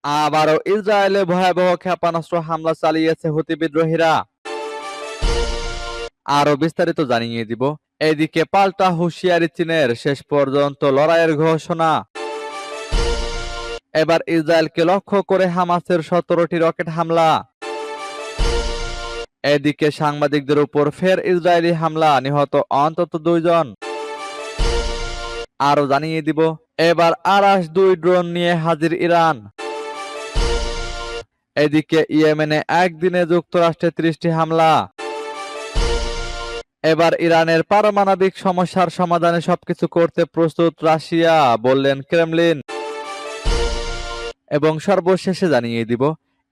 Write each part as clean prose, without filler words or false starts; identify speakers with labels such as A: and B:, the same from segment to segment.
A: আবারও ইসরায়েলে ভয়াবহ ক্ষেপণাস্ত্র হামলা চালিয়েছে হুতি বিদ্রোহীরা। আরো বিস্তারিত জানিয়ে দিব। এদিকে পাল্টা হুঁশিয়ারি চীনের, শেষ পর্যন্ত লড়াইয়ের ঘোষণা। এবার ইসরায়েলকে লক্ষ্য করে হামাসের 17টি রকেট হামলা। এদিকে সাংবাদিকদের উপর ফের ইসরায়েলি হামলা, নিহত অন্তত 2 জন। আরো জানিয়ে দিব, এবার আরাস 2 ড্রোন নিয়ে হাজির ইরান। এদিকে ইয়েমেনে একদিনে যুক্তরাষ্ট্রে 30টি হামলা। এবার ইরানের পারমাণবিক সমস্যার সমাধানে সবকিছু করতে প্রস্তুত রাশিয়া, বললেন ক্রেমলিন। এবং সর্বশেষে জানিয়ে দিব,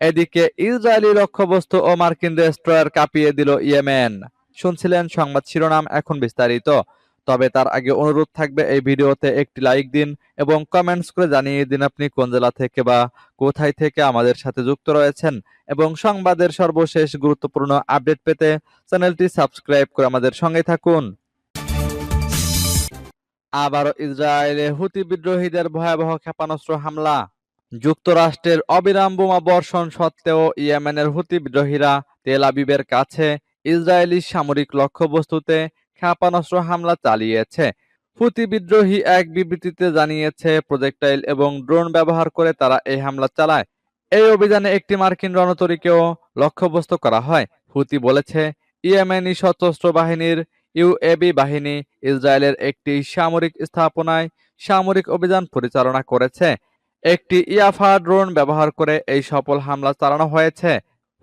A: এদিকে ইসরায়েলি লক্ষ্যবস্তু ও মার্কিন ডেস্ট্রয়ার কাঁপিয়ে দিল ইয়েমেন। শুনছিলেন সংবাদ শিরোনাম, এখন বিস্তারিত। তবে তার আগে অনুরোধ থাকবে, এই ভিডিওতে একটি লাইক দিন এবং কমেন্টস করে জানিয়ে দিন আপনি কোন জেলা থেকে বা কোথায় থেকে আমাদের সাথে যুক্ত রয়েছেন। এবং সংবাদের সর্বশেষ গুরুত্বপূর্ণ আপডেট পেতে চ্যানেলটি সাবস্ক্রাইব করে আমাদের সঙ্গে থাকুন। আবারও ইসরায়েলে হুতি বিদ্রোহীদের ভয়াবহ ক্ষেপণাস্ত্র হামলা। যুক্তরাষ্ট্রের অবিরাম বোমা বর্ষণ সত্ত্বেও ইয়েমেনের হুতি বিদ্রোহীরা তেল আবিবের কাছে ইসরায়েলি সামরিক লক্ষ্যবস্তুতে ক্ষেপণাস্ত্র হামলা চালিয়েছে। হুতি বিদ্রোহী এক বিবৃতিতে জানিয়েছে, প্রজেক্টাইল এবং ড্রোন ব্যবহার করে তারা এই হামলা চালায়। এই অভিযানে একটি মার্কিন রণতরীকেও লক্ষ্যবস্তু করা হয়। হুতি বলেছে, ইয়েমেনি সশস্ত্র বাহিনীর ইউএবি বাহিনী ইসরায়েলের একটি সামরিক স্থাপনায় সামরিক অভিযান পরিচালনা করেছে। একটি ইয়াফা ড্রোন ব্যবহার করে এই সফল হামলা চালানো হয়েছে।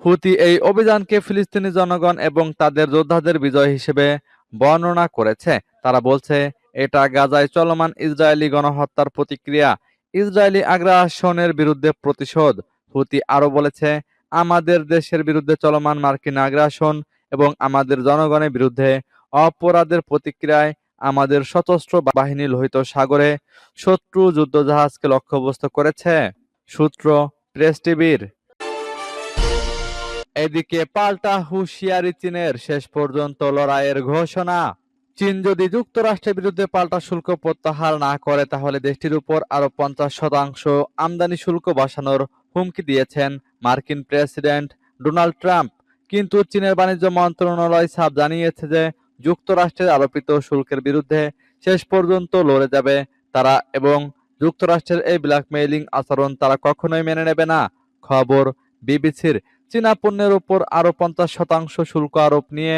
A: হুতি এই অভিযানকে ফিলিস্তিনি জনগণ এবং তাদের যোদ্ধাদের বিজয় হিসেবে বর্ণনা করেছে। তারা বলছে, এটা গাজায় চলমান ইসরায়েলি গণহত্যার প্রতিক্রিয়া, ইসরায়েলি আগ্রাসনের বিরুদ্ধে প্রতিশোধ। হুতি আরো বলেছে, আমাদের দেশের বিরুদ্ধে চলমান মার্কিন আগ্রাসন এবং আমাদের জনগণের বিরুদ্ধে অপরাধের প্রতিক্রিয়ায় আমাদের সশস্ত্র বাহিনী লোহিত সাগরে শত্রু যুদ্ধজাহাজকে লক্ষ্যবস্তু করেছে। সূত্র প্রেস টিভির। এদিকে পাল্টা হুঁশিয়ারি চীনের, শেষ পর্যন্ত লড়াইয়ের ঘোষণা। চীন যদি যুক্তরাষ্ট্রের বিরুদ্ধে পাল্টা শুল্ক প্রত্যাহার না করে তাহলে দেশটির উপর আরো 50% আমদানি শুল্ক বসানোর হুমকি দিয়েছেন মার্কিন প্রেসিডেন্ট ডোনাল্ড ট্রাম্প। কিন্তু চীনের বাণিজ্য মন্ত্রণালয় সাফ জানিয়েছে যে যুক্তরাষ্ট্রের আরোপিত শুল্কের বিরুদ্ধে শেষ পর্যন্ত লড়ে যাবে তারা, এবং যুক্তরাষ্ট্রের এই ব্ল্যাকমেইলিং আচরণ তারা কখনোই মেনে নেবে না। খবর বিবিসির। চীনা পণ্যের উপর আরো 50% শুল্ক আরোপ নিয়ে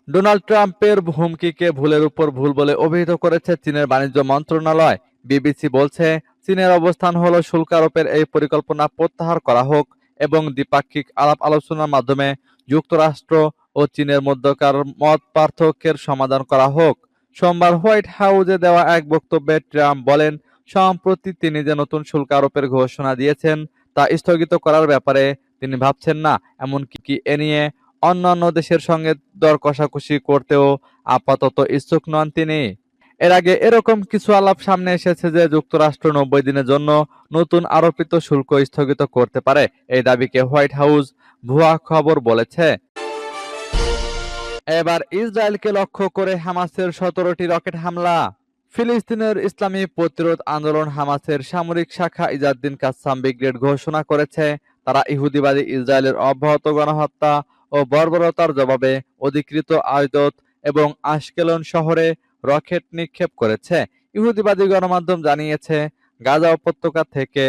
A: ডোনাল্ড ট্রাম্পের হুমকিকে ভুলের উপর ভুল বলে অভিহিত করেছে চীনের বাণিজ্য মন্ত্রণালয়। বিবিসি বলছে, চীনের অবস্থান হলো শুল্ক আরোপের এই পরিকল্পনা প্রত্যাহার করা হোক এবং দ্বিপাক্ষিক আলাপ আলোচনার মাধ্যমে যুক্তরাষ্ট্র ও চীনের মধ্যকার মত পার্থক্যের সমাধান করা হোক। সোমবার হোয়াইট হাউসে দেওয়া এক বক্তব্যে ট্রাম্প বলেন, সম্প্রতি তিনি যে নতুন শুল্ক আরোপের ঘোষণা দিয়েছেন তা স্থগিত করার ব্যাপারে তিনি ভাবছেন না, এমনকি এ নিয়ে অন্যান্য দেশের সঙ্গে দর কষাকষি করতেও আপাতত ইচ্ছুক নন তিনি। এর আগে এরকম কিছু আলাপ সামনে এসেছে যে যুক্তরাষ্ট্র 90 দিনের জন্য নতুন আরোপিত শুল্ক স্থগিত করতে পারে। এই দাবিকে হোয়াইট হাউস ভুয়া খবর বলেছে। এবার ইসরায়েলকে লক্ষ্য করে হামাসের 17টি রকেট হামলা। ফিলিস্তিনের ইসলামী প্রতিরোধ আন্দোলন হামাসের সামরিক শাখা ইজাদ্দিন কাসসাম ব্রিগেড ঘোষণা করেছে, তারা ইহুদিবাদী ইসরায়েলের অব্যাহত গণহত্যা ও বর্বরতার জবাবে অধিকৃত আয়দত এবং আশকেলন শহরে রকেট নিক্ষেপ করেছে। ইহুদিবাদী গণমাধ্যম জানিয়েছে, গাজা উপত্যকা থেকে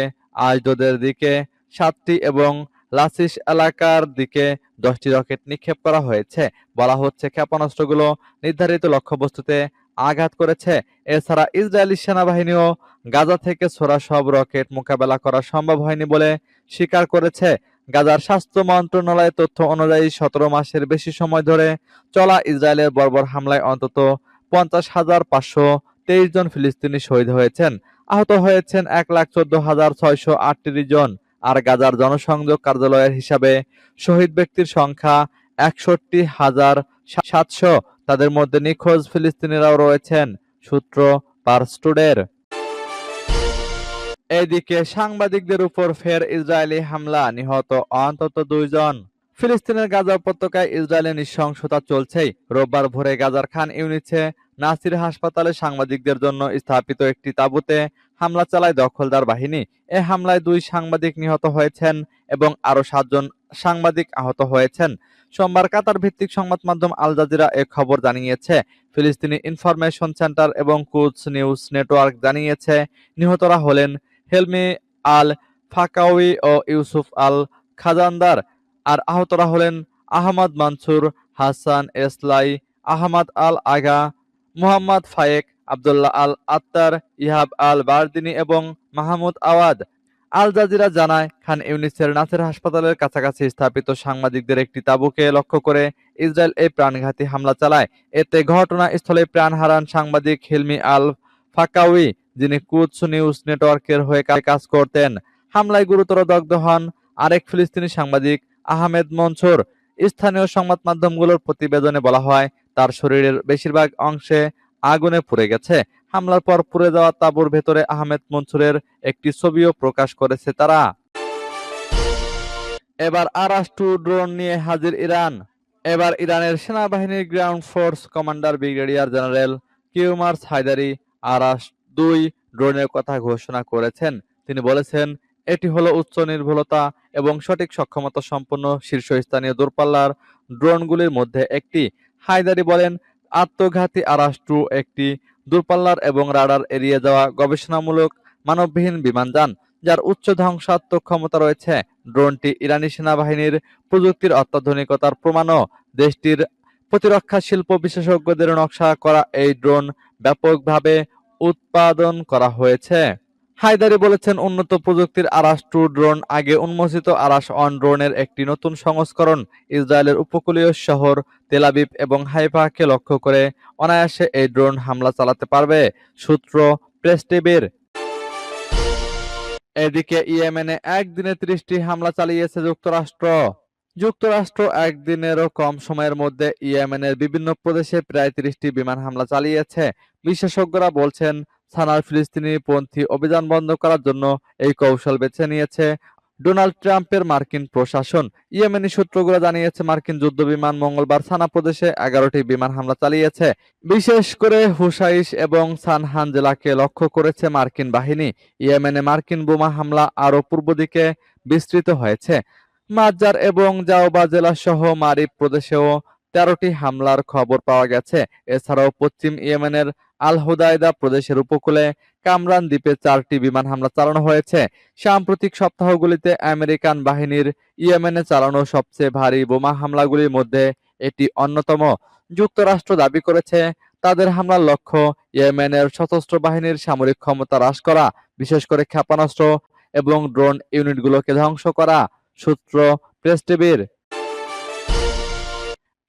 A: আশদোদের দিকে 7টি এবং লাসিস এলাকার দিকে 10টি রকেট নিক্ষেপ করা হয়েছে। বলা হচ্ছে, ক্ষেপণাস্ত্রগুলো নির্ধারিত লক্ষ্যবস্তুতে আঘাত করেছে। এছাড়া ইসরায়েলি সেনাবাহিনীও গাজা থেকে ছোড়া সব রকেট মোকাবেলা করা সম্ভব হয়নি বলে স্বীকার করেছে। গাজার স্বাস্থ্য মন্ত্রণালয়ের তথ্য অনুযায়ী 17 মাসের বেশি সময় ধরে চলা ইসরায়েলের বর্বর হামলায় অন্তত 50,523 জন ফিলিস্তিনি শহীদ হয়েছেন। আহত হয়েছেন 1,14,638 জন। আর গাজার জনসংযোগ কার্যালয়ের হিসাবে শহীদ ব্যক্তির সংখ্যা 61,700। তাদের মধ্যে নিখোঁজ ফিলিস্তিনিরাও রয়েছেন। সূত্র পার্স টুডের। এদিকে সাংবাদিকদের উপর ফের ইসরায়েলি হামলা, নিহত অন্তত 2 জন। ফিলিস্তিনের গাজা উপত্যকায় ইসরায়েলের নৃশংসতা চলছেই। রোববার ভোরে গাজার খান ইউনিসে নাসির হাসপাতালে সাংবাদিকদের জন্য স্থাপিত একটি তাঁবুতে হামলা চালায় দখলদার বাহিনী। এ হামলায় 2 সাংবাদিক নিহত হয়েছেন এবং আরও 7 জন সাংবাদিক আহত হয়েছেন। সোমবার কাতার ভিত্তিক সংবাদ মাধ্যম আল জাজিরা এ খবর জানিয়েছে। ফিলিস্তিনি ইনফরমেশন সেন্টার এবং কুদস নিউজ নেটওয়ার্ক জানিয়েছে, নিহতরা হলেন হেলমি আল ফাকাউই ও ইউসুফ আল খাজানদার। আর আহতরা হলেন আহমদ মানসুর, হাসান এসলাই, আহমদ আল আগা, মুহাম্মদ ফায়েক, আবদুল্লাহ আল আত্তার, ইহাব আল বারদিনী এবং মাহমুদ আওয়াদ। আল জাজিরা জানায়, খান ইউনিসের নাসের হাসপাতালের কাছাকাছি স্থাপিত সাংবাদিকদের একটি তাঁবুকে লক্ষ্য করে ইসরায়েল এই প্রাণঘাতী হামলা চালায়। এতে ঘটনাস্থলে প্রাণ হারান সাংবাদিক হিলমি আল ফাকাউই, যিনি কুদস নিউজ নেটওয়ার্কের হয়ে কাজ করতেন। হামলায় গুরুতর দগ্ধ হন আরেক ফিলিস্তিনি সাংবাদিক আহমেদ মনসুর। স্থানীয় সংবাদ মাধ্যমগুলোর প্রতিবেদনে বলা হয়, তার শরীরের বেশিরভাগ অংশে আগুনে পুড়ে গেছে। হামলার পর পুড়ে যাওয়া তাঁবুর ভেতরে আহমেদ মনসুরের একটি ছবিও প্রকাশ করেছে তারা। এবার আরাস-2 ড্রোন নিয়ে হাজির ইরান। এবার ইরানের সেনাবাহিনীর ground force commander brigadier general Kiumars Heydari আরাস-2 ড্রোনের কথা ঘোষণা করেছেন। তিনি বলেছেন, এটি হলো উচ্চ নির্ভুলতা এবং সঠিক সক্ষমতা সম্পন্ন শীর্ষস্থানীয় দূরপাল্লার ড্রোনগুলির মধ্যে একটি। হায়দারি বলেন, আত্মঘাতী আরাস-2 একটি দূরপাল্লার এবং রাডার এড়িয়ে যাওয়া গবেষণামূলক মানববিহীন বিমানযান, যার উচ্চ ধ্বংসাত্মক ক্ষমতা রয়েছে। ড্রোনটি ইরানি সেনাবাহিনীর প্রযুক্তির অত্যাধুনিকতার প্রমাণও। দেশটির প্রতিরক্ষা শিল্প বিশেষজ্ঞদের নকশা করা এই ড্রোন ব্যাপকভাবে উৎপাদন করা হয়েছে। হায়দারি বলেছেন, উন্নত প্রযুক্তির আরাস-2 ড্রোন আগে উন্মোচিত আরাস-1 ড্রোনের একটি নতুন সংস্করণ। ইসরায়েলের উপকূলীয় শহর তেল আবিব এবং হাইফাকে লক্ষ্য করে অনায়াসে এই ড্রোন হামলা চালাতে পারবে, সূত্র প্রেস টিভির। এদিকে ইয়েমেনে একদিনে 30টি হামলা চালিয়েছে যুক্তরাষ্ট্র। যুক্তরাষ্ট্র একদিনেরও কম সময়ের মধ্যে ইয়েমেনের বিভিন্ন প্রদেশে প্রায় 30টি বিমান হামলা চালিয়েছে। বিশেষজ্ঞরা বলছেন, সানার ফিলিস্তিনি-পন্থী অভিযান বন্ধ করার জন্য এই কৌশল বেছে নিয়েছে ডোনাল্ড ট্রাম্পের মার্কিন প্রশাসন। ইয়েমেনি সূত্রগুলো জানিয়েছে, মার্কিন যুদ্ধবিমান মঙ্গলবার সানা প্রদেশে 11টি বিমান হামলা চালিয়েছে। বিশেষ করে হুসাইশ এবং সানহান জেলাকে লক্ষ্য করেছে মার্কিন বাহিনী। ইয়েমেনে মার্কিন বোমা হামলা আরও পূর্ব দিকে বিস্তৃত হয়েছে। মাজার এবং জাওবা জেলা সহ মারিব প্রদেশেও 13টি হামলার খবর পাওয়া গেছে। এছাড়াও পশ্চিম ইয়েমেনের আল হুদায়দা প্রদেশের উপকূলে কামরান দ্বীপে 4টি বিমান হামলা চালানো হয়েছে। সাম্প্রতিক সপ্তাহগুলিতে আমেরিকান বাহিনীর ইয়েমেনে চালানো সবচেয়ে ভারী বোমা হামলাগুলির মধ্যে এটি অন্যতম। যুক্তরাষ্ট্র দাবি করেছে, তাদের হামলার লক্ষ্য ইয়েমেনের সশস্ত্র বাহিনীর সামরিক ক্ষমতা হ্রাস করা, বিশেষ করে ক্ষেপণাস্ত্র এবং ড্রোন ইউনিটগুলোকে ধ্বংস করা, সূত্র প্রেস টিভির।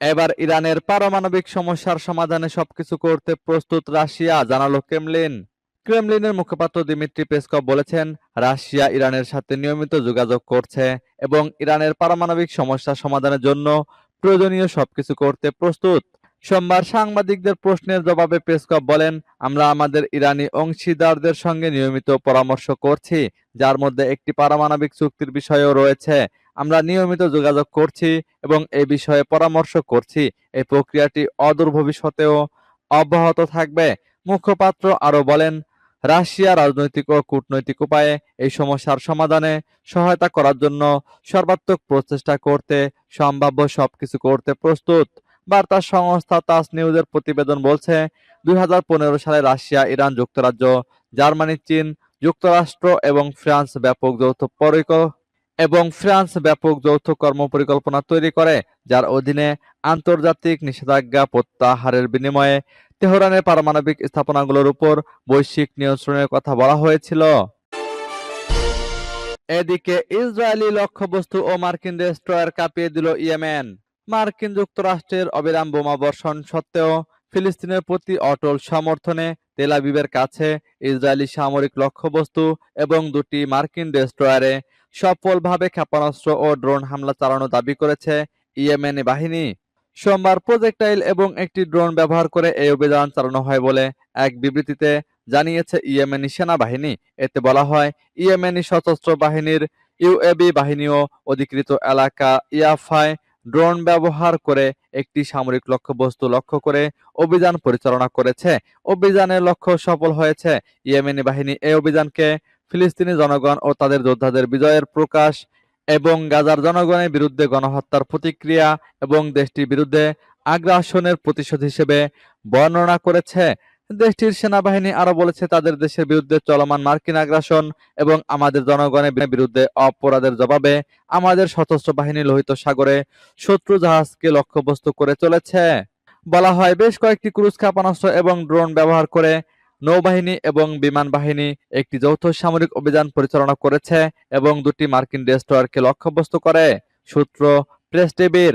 A: এবার ইরানের পারমাণবিক সমস্যার সমাধানে সবকিছু করতে প্রস্তুত রাশিয়া, জানালো ক্রেমলিন। ক্রেমলিনের মুখপাত্র দিমিত্রি পেসকভ বলেছেন, রাশিয়া ইরানের সাথে নিয়মিত যোগাযোগ করছে এবং ইরানের পারমাণবিক সমস্যা সমাধানের জন্য প্রয়োজনীয় সবকিছু করতে প্রস্তুত। সোমবার সাংবাদিকদের প্রশ্নের জবাবে পেসকভ বলেন, আমরা আমাদের ইরানি অংশীদারদের সঙ্গে নিয়মিত পরামর্শ করছি, যার মধ্যে একটি পারমাণবিক চুক্তির বিষয়ও রয়েছে। আমরা নিয়মিত যোগাযোগ করছি এবং এই বিষয়ে পরামর্শ করছি। এই প্রক্রিয়াটি অদূর ভবিষ্যতেও অব্যাহত থাকবে। মুখপাত্র আরও বলেন, রাশিয়া রাজনৈতিক ও কূটনৈতিক উপায়ে এই সমস্যার সমাধানে সহায়তা করার জন্য সর্বাত্মক প্রচেষ্টা করতে সম্ভাব্য সবকিছু করতে প্রস্তুত। বার্তা সংস্থা তাস নিউজের প্রতিবেদন বলছে, 2015 সালে রাশিয়া, ইরান, যুক্তরাজ্য, জার্মানি, চীন, যুক্তরাষ্ট্র এবং ফ্রান্স ব্যাপক যৌথ কর্মপরিকল্পনা তৈরি করে, যার অধীনে আন্তর্জাতিক নিষেধাজ্ঞা প্রত্যাহারের বিনিময়ে তেহরানের পারমাণবিক স্থাপনাগুলোর উপর বৈশ্বিক নিয়ন্ত্রণের কথা বলা হয়েছিল। এদিকে ইসরায়েলি লক্ষ্যবস্তু ও মার্কিন ডেস্ট্রয়ার কাঁপিয়ে দিল ইয়েমেন। মার্কিন যুক্তরাষ্ট্রের অবিরাম বোমা বর্ষণ সত্ত্বেও ফিলিস্তিনের প্রতি অটল সমর্থনে তেল আবিবের কাছে ইসরায়েলি সামরিক লক্ষ্যবস্তু এবং 2টি মার্কিন ডেস্ট্রয়ারে সফলভাবে ক্ষেপণাস্ত্র ও ড্রোন হামলা চালানো দাবি করেছে ইয়েমেনি বাহিনী। সোমবার প্রজেক্টাইল এবং একটি ড্রোন ব্যবহার করে এই অভিযান চালানো হয় বলে এক বিবৃতিতে জানিয়েছে ইয়েমেনি সেনাবাহিনী। এতে বলা হয়, ইয়েমেনি সশস্ত্র বাহিনীর ইউএবি বাহিনীও অধিকৃত এলাকা ইয়াফায় ড্রোন ব্যবহার করে একটি সামরিক লক্ষ্যবস্তু লক্ষ্য করে অভিযান পরিচালনা করেছে। অভিযানের লক্ষ্য সফল হয়েছে। ইয়েমেনি বাহিনী এই অভিযানকে ফিলিস্তিনি জনগণ ও তাদের যোদ্ধাদের বিজয়ের প্রকাশ এবং গাজার জনগণের বিরুদ্ধে গণহত্যার প্রতিক্রিয়া এবং দেশটির বিরুদ্ধে আগ্রাসনের প্রতিশোধ হিসেবে বর্ণনা করেছে। দেশটির সেনাবাহিনী আরো বলেছে, তাদের দেশের বিরুদ্ধে চলমান মার্কিন আগ্রাসন এবং আমাদের জনগণের বিরুদ্ধে অপরাধের জবাবে আমাদের সশস্ত্র বাহিনী লোহিত সাগরে শত্রু জাহাজকে লক্ষ্যবস্তু করে চলেছে। বলা হয়, বেশ কয়েকটি ক্রুজ ক্ষেপণাস্ত্র এবং ড্রোন ব্যবহার করে নৌবাহিনী এবং বিমান বাহিনী একটি যৌথ সামরিক অভিযান পরিচালনা করেছে এবং দুটি মার্কিন ডেস্ট্রয়ারকে লক্ষ্যবস্তু করে। সূত্র প্রেস টিভির।